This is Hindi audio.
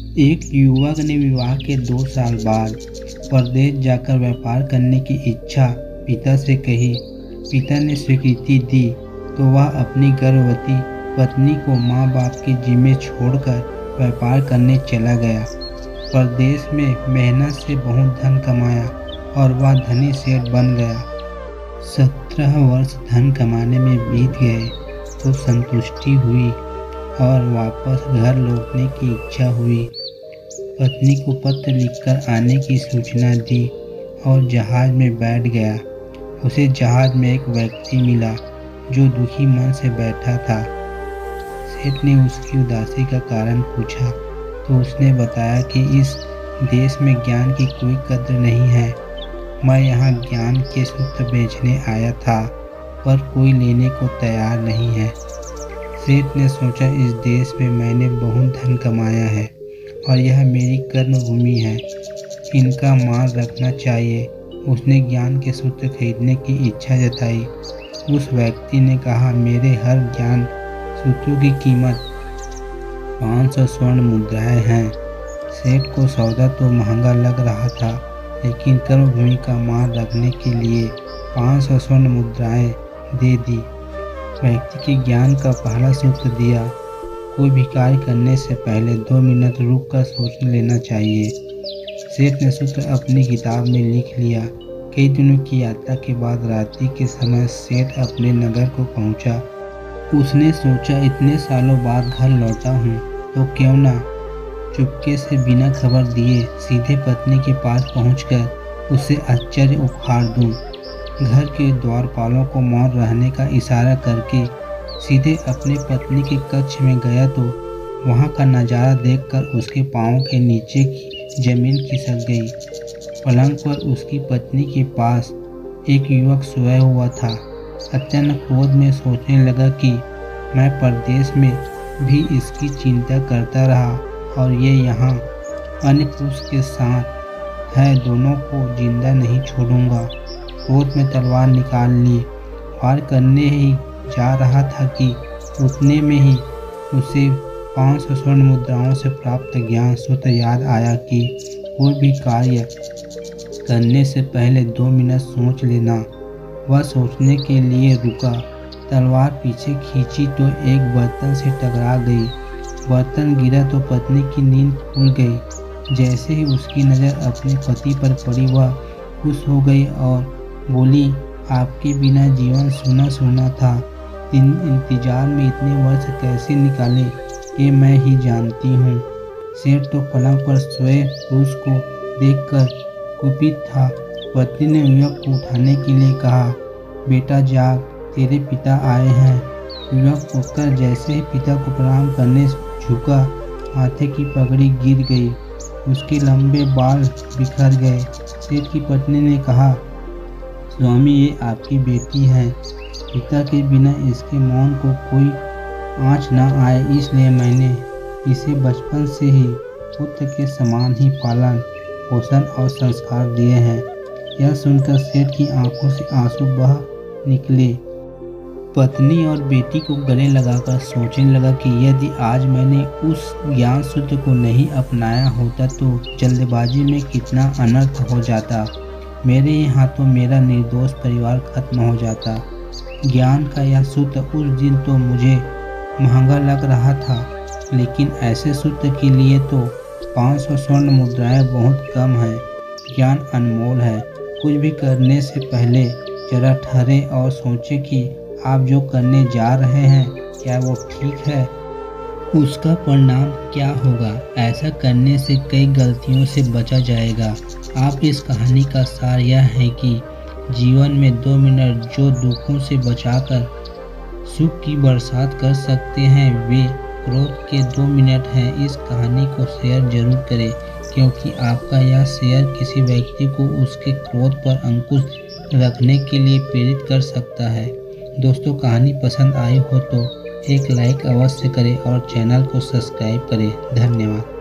एक युवक ने विवाह के 2 साल बाद परदेश जाकर व्यापार करने की इच्छा पिता से कही। पिता ने स्वीकृति दी तो वह अपनी गर्भवती पत्नी को माँ बाप के जिम्मे छोड़कर व्यापार करने चला गया। परदेश में मेहनत से बहुत धन कमाया और वह धनी सेठ बन गया। 17 वर्ष धन कमाने में बीत गए तो संतुष्टि हुई और वापस घर लौटने की इच्छा हुई। पत्नी को पत्र लिखकर आने की सूचना दी और जहाज में बैठ गया। उसे जहाज में एक व्यक्ति मिला जो दुखी मन से बैठा था। सेठ ने उसकी उदासी का कारण पूछा तो उसने बताया कि इस देश में ज्ञान की कोई कद्र नहीं है। मैं यहाँ ज्ञान के सूत्र बेचने आया था पर कोई लेने को तैयार नहीं है। सेठ ने सोचा, इस देश में मैंने बहुत धन कमाया है और यह मेरी कर्मभूमि है, इनका मान रखना चाहिए। उसने ज्ञान के सूत्र खरीदने की इच्छा जताई। उस व्यक्ति ने कहा, मेरे हर ज्ञान सूत्रों की कीमत 500 स्वर्ण मुद्राएं हैं। सेठ को सौदा तो महंगा लग रहा था, लेकिन कर्मभूमि का मान रखने के लिए 500 स्वर्ण मुद्राएं दे दी। व्यक्ति के ज्ञान का पहला सूत्र दिया, कोई भी कार्य करने से पहले 2 मिनट रुक कर सोच लेना चाहिए। सेठ ने सूत्र अपनी किताब में लिख लिया। कई दिनों की यात्रा के बाद रात्रि के समय सेठ अपने नगर को पहुंचा। उसने सोचा, इतने सालों बाद घर लौटा हूं तो क्यों ना चुपके से बिना खबर दिए सीधे पत्नी के पास पहुंचकर उसे आश्चर्य उपहार दूं। घर के द्वारपालों को मौन रहने का इशारा करके सीधे अपने पत्नी के कक्ष में गया तो वहां का नज़ारा देखकर उसके पांवों के नीचे की जमीन खिसक गई। पलंग पर उसकी पत्नी के पास एक युवक सोया हुआ था। अचानक क्रोध में सोचने लगा कि मैं परदेश में भी इसकी चिंता करता रहा और ये यहाँ अन्य पुरुष के साथ है, दोनों को जिंदा नहीं छोड़ूंगा। क्रोध में तलवार निकाल ली। वार करने ही जा रहा था कि उतने में ही उसे 500 स्वर्ण मुद्राओं से प्राप्त ज्ञान सूत्र याद आया कि कोई भी कार्य करने से पहले 2 मिनट सोच लेना। वह सोचने के लिए रुका। तलवार पीछे खींची तो एक बर्तन से टकरा गई। बर्तन गिरा तो पत्नी की नींद खुल गई। जैसे ही उसकी नज़र अपने पति पर पड़ी वह खुश हो गई और बोली, आपके बिना जीवन सूना सूना था। इंतजार में इतने वर्ष कैसे निकाले ये मैं ही जानती हूँ। सेठ तो पलंग पर सोए पुरुष को देखकर कुपित था। पत्नी ने युवक को उठाने के लिए कहा, बेटा जाग, तेरे पिता आए हैं। युवक उठकर जैसे ही पिता को प्रणाम करने झुका, माथे की पगड़ी गिर गई। उसके लंबे बाल बिखर गए। सेठ की पत्नी ने कहा, स्वामी ये आपकी बेटी है। पिता के बिना इसके मौन को कोई आँच न आए, इसलिए मैंने इसे बचपन से ही पुत्र के समान ही पालन पोषण और संस्कार दिए हैं। यह सुनकर सेठ की आंखों से आंसू बह निकले। पत्नी और बेटी को गले लगाकर सोचने लगा कि यदि आज मैंने उस ज्ञान सूत्र को नहीं अपनाया होता तो जल्दबाजी में कितना अनर्थ हो जाता। मेरे ही हाथों मेरा निर्दोष परिवार खत्म हो जाता। ज्ञान का यह सूत्र उस दिन तो मुझे महंगा लग रहा था, लेकिन ऐसे सूत्र के लिए तो 500 स्वर्ण मुद्राएं बहुत कम है। ज्ञान अनमोल है। कुछ भी करने से पहले जरा ठहरे और सोचें कि आप जो करने जा रहे हैं क्या वो ठीक है, उसका परिणाम क्या होगा। ऐसा करने से कई गलतियों से बचा जाएगा। आप इस कहानी का सार यह है कि जीवन में 2 मिनट जो दुखों से बचाकर सुख की बरसात कर सकते हैं वे क्रोध के 2 मिनट हैं। इस कहानी को शेयर जरूर करें, क्योंकि आपका यह शेयर किसी व्यक्ति को उसके क्रोध पर अंकुश रखने के लिए प्रेरित कर सकता है। दोस्तों, कहानी पसंद आई हो तो एक लाइक अवश्य करें और चैनल को सब्सक्राइब करें। धन्यवाद।